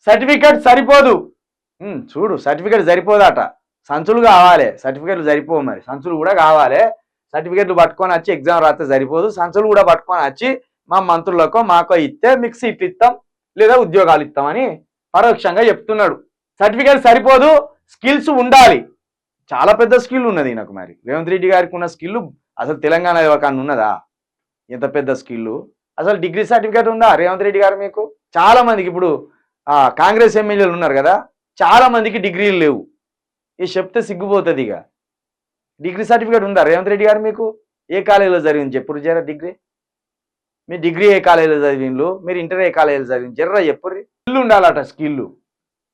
Certificate సరిపోదు. చూడు certificate సరిపోదట, సంచులు కావాలి. సర్టిఫికేట్లు సరిపోవు, మరి సంచులు కూడా కావాలి. సర్టిఫికేట్లు పట్టుకొని వచ్చి ఎగ్జామ్ రాస్తే సరిపోదు, సంచులు కూడా పట్టుకొని వచ్చి మా మంత్రులకో మాకో ఇస్తే మీకు సీట్లు ఇస్తాం లేదా ఉద్యోగాలు ఇస్తామని పరోక్షంగా చెప్తున్నాడు. సర్టిఫికేట్ సరిపోదు, స్కిల్స్ ఉండాలి. చాలా పెద్ద స్కిల్ ఉన్నది నాకు. మరి రేవంత్ రెడ్డి గారికి ఉన్న స్కిల్ అసలు తెలంగాణ యువకాన్ని ఉన్నదా? ఎంత పెద్ద స్కిల్! అసలు డిగ్రీ సర్టిఫికేట్ ఉందా రేవంత్ రెడ్డి గారు మీకు? చాలా మందికి ఇప్పుడు కాంగ్రెస్ ఎమ్మెల్యేలు ఉన్నారు కదా, చాలా మందికి డిగ్రీలు లేవు. ఇది చెప్తే సిగ్గుపోతుంది. ఇక డిగ్రీ సర్టిఫికేట్ ఉందా రేవంత్ రెడ్డి గారు మీకు? ఏ కాలేజీలో జరిగింది చెప్పురు జర డిగ్రీ? మీ డిగ్రీ ఏ కాలేజీలో చదివిండ్రు, మీరు ఇంటర్ ఏ కాలేజీలో చదివింది జర్రా చెప్పుర్రి. స్కిల్ ఉండాలట, స్కిల్.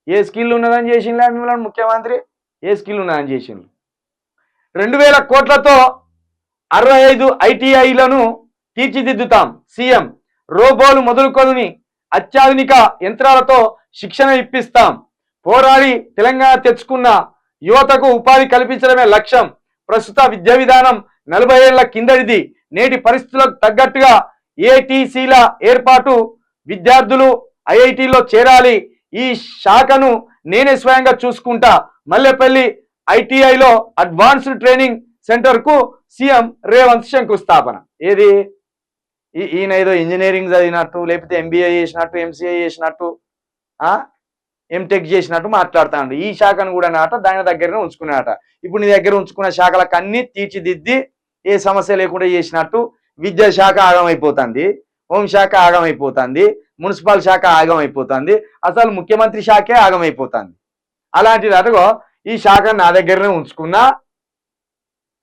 ఏ స్కిల్ ఉన్నదని చేసిండ్రా మిమ్మల్ని ముఖ్యమంత్రి? ఏ స్కిల్ ఉన్నదని చేసిండ్రు? 2000 కోట్లతో 65 ఐటీఐలను తీర్చిదిద్దుతాం సీఎం. రోబోలు మొదలుకొని అత్యాధునిక యంత్రాలతో శిక్షణ ఇప్పిస్తాం. పోరాడి తెలంగాణ తెచ్చుకున్న యువతకు ఉపాధి కల్పించడమే లక్ష్యం. ప్రస్తుత విద్యా విధానం 40 ఏళ్ల కిందటిది. నేటి పరిస్థితులకు తగ్గట్టుగా ఏటీసీల ఏర్పాటు, విద్యార్థులు ఐఐటీలో చేరాలి. ఈ శాఖను నేనే స్వయంగా చూసుకుంటా. మల్లెపల్లి ఐటీఐలో అడ్వాన్స్డ్ ట్రైనింగ్ సెంటర్కు సీఎం రేవంత్ శంకుస్థాపన. ఏది ఈయన ఏదో ఇంజనీరింగ్ చదివినట్టు, లేకపోతే ఎంబీఏ చేసినట్టు, ఎంసీఏ చేసినట్టు, ఎంటెక్ చేసినట్టు మాట్లాడుతాడు. ఈ శాఖను కూడా నాట దాని దగ్గరనే ఉంచుకున్నాట. ఇప్పుడు నీ దగ్గర ఉంచుకున్న శాఖలకు అన్ని తీర్చిదిద్ది ఏ సమస్య లేకుండా చేసినట్టు విద్యాశాఖ ఆగమైపోతుంది, హోంశాఖ ఆగమైపోతుంది, మున్సిపల్ శాఖ ఆగమైపోతుంది, అసలు ముఖ్యమంత్రి శాఖే ఆగమైపోతుంది. అలాంటిది అటుగో ఈ శాఖను నా దగ్గరనే ఉంచుకున్నా,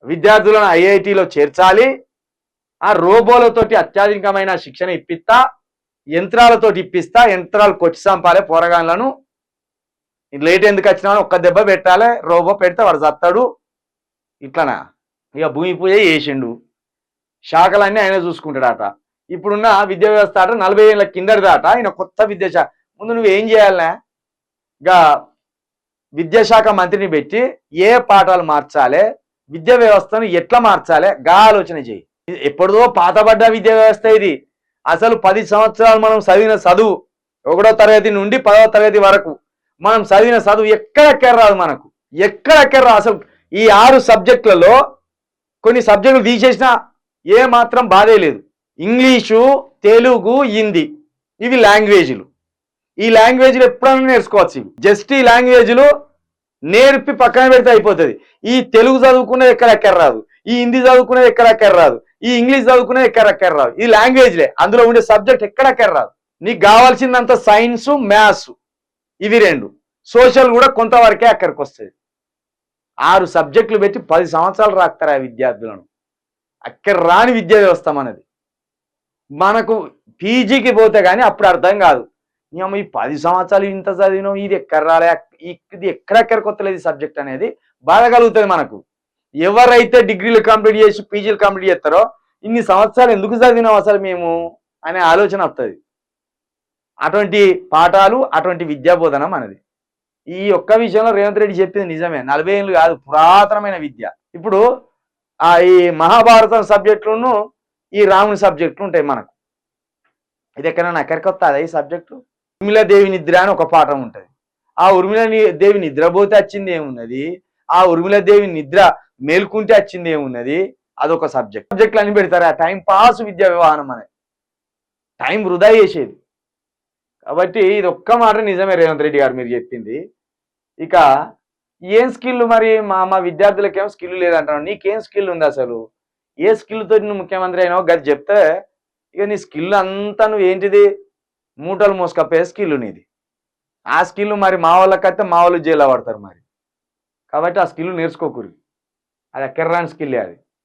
విద్యార్థులను ఐఐటీలో చేర్చాలి, ఆ రోబోలతోటి అత్యాధునికమైన శిక్షణ ఇప్పిస్తా, యంత్రాలతోటి ఇప్పిస్తా, యంత్రాలు కొచ్చి చంపాలి పోరగాన్లను. లేట్ ఎందుకు వచ్చినా ఒక్క దెబ్బ పెట్టాలి, రోబో పెడితే వాడు చస్తాడు. ఇట్లనా? ఇక భూమి పూజ చేసిండు, శాఖలన్నీ ఆయన చూసుకుంటాడట. ఇప్పుడున్న విద్యా వ్యవస్థ అట 40 ఏళ్ళ కిందటిదాట. ఆయన కొత్త విద్యాశాఖ ముందు నువ్వు ఏం చేయాలనే? ఇక విద్యాశాఖ మంత్రిని పెట్టి ఏ పాఠాలు మార్చాలి, విద్యా వ్యవస్థను ఎట్లా మార్చాలి గా ఆలోచన చేయి. ఎప్పుడో పాతబడ్డ విద్యా వ్యవస్థ ఇది. అసలు 10 సంవత్సరాలు మనం చదివిన చదువు, 1వ తరగతి నుండి 10వ తరగతి వరకు మనం చదివిన చదువు ఎక్కడెక్కడ రాదు, మనకు ఎక్కడెక్కడ రాదు. అసలు ఈ 6 సబ్జెక్టులలో కొన్ని సబ్జెక్టులు తీసేసినా ఏ మాత్రం బాధే లేదు. ఇంగ్లీషు, తెలుగు, హిందీ ఇవి లాంగ్వేజ్లు. ఈ లాంగ్వేజ్లు ఎప్పుడైనా నేర్చుకోవచ్చు. జస్ట్ ఈ లాంగ్వేజ్లు నేర్పి పక్కన పెడితే అయిపోతుంది. ఈ తెలుగు చదువుకునేది ఎక్కడెక్కడ రాదు, ఈ హిందీ చదువుకునేది ఎక్కడెక్కడ రాదు, ఈ ఇంగ్లీష్ చదువుకునేది ఎక్కడెక్కడ రాదు. ఈ లాంగ్వేజ్లే, అందులో ఉండే సబ్జెక్ట్ ఎక్కడెక్కడ రాదు. నీకు కావాల్సిందంత సైన్సు, మ్యాథ్స్ ఇవి 2. సోషల్ కూడా కొంతవరకే అక్కడికి వస్తుంది. 6 సబ్జెక్టులు పెట్టి 10 సంవత్సరాలు రాస్తారా విద్యార్థులను? అక్కడ రాని విద్యా వ్యవస్థ మనది. మనకు పీజీకి పోతే కానీ అప్పుడు అర్థం కాదు. ఈ 10 సంవత్సరాలు ఇంత చదివినాం, ఇది ఎక్కడ రాలే, ఇది ఎక్కడెక్కడ కొత్తలేదు సబ్జెక్ట్ అనేది బాధ కలుగుతుంది మనకు. ఎవరైతే డిగ్రీలు కంప్లీట్ చేసి పీజీలు కంప్లీట్ చేస్తారో ఇన్ని సంవత్సరాలు ఎందుకు చదివినాం అసలు మేము అనే ఆలోచన వస్తుంది. అటువంటి పాఠాలు, అటువంటి విద్యాబోధన మనది. ఈ ఒక్క విషయంలో రేవంత్ రెడ్డి చెప్పింది నిజమే. 40 ఏళ్ళు కాదు, పురాతనమైన విద్య. ఇప్పుడు ఈ మహాభారతం సబ్జెక్టులను, ఈ రాముని సబ్జెక్టులు ఉంటాయి మనకు. ఇది ఎక్కడైనా ఎక్కడికి వస్తుంది ఈ సబ్జెక్టు? ఉర్మిళాదేవి నిద్ర అని ఒక పాఠం ఉంటుంది. ఆ ఉర్మిళాదేవి నిద్రపోతే వచ్చింది ఏమున్నది, ఆ ఉర్మిళాదేవి నిద్ర మేల్కుంటే వచ్చింది ఏమున్నది, అదొక సబ్జెక్టులు అని పెడతారు. ఆ టైం పాస్ విద్యా వ్యవహారం అనేది టైం వృధా చేసేది. కాబట్టి ఇది ఒక్క మాట నిజమే రేవంత్ రెడ్డి గారు మీరు చెప్పింది. ఇక ఏం స్కిల్ మరి? మా విద్యార్థులకేం స్కిల్ లేదంటున్నావు. నీకేం స్కిల్ ఉంది అసలు? ఏ స్కిల్తో నువ్వు ముఖ్యమంత్రి అయినావు గది చెప్తే ఇక నీ స్కిల్ అంతా నువ్వు ఏంటిది? మూటలు మోసుకపోయే స్కిల్ నీది. ఆ స్కిల్ మరి మా వాళ్ళకైతే మా వాళ్ళు జైల్లో పడతారు మరి. కాబట్టి ఆ స్కిల్ నేర్చుకోకూడదు, అది ఎక్కడ రాని స్కిల్ అది.